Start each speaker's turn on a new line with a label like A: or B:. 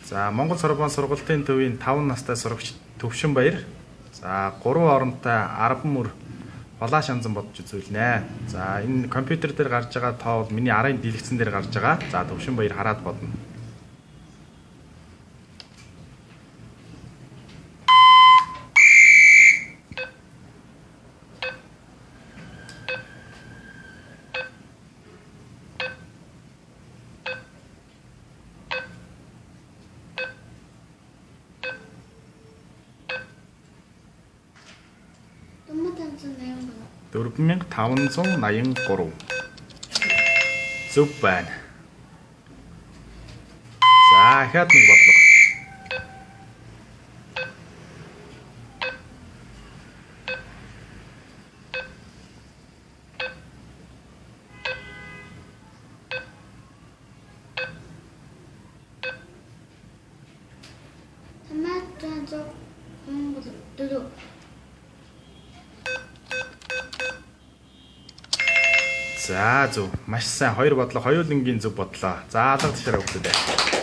A: За Монгол Сорбон сургалтын төвийн 5 настай сурагч Төвшинбаяр. За 3 оронтой 10 мөр холаа шанзан бодож үзүүлнэ. За энэ компьютер дээр гарч байгаа тоо бол миний арын дэлгэцэн дээр гарч байгаа. За Төвшинбаяр хараад бодно. Дөрвөн 583. Зөв байна. За ахаад нэг бодлого. За зөв. Маш сайн. Хоёр бодлого хоёулангийн зөв бодлоо. За алга тушаараа өгдөө.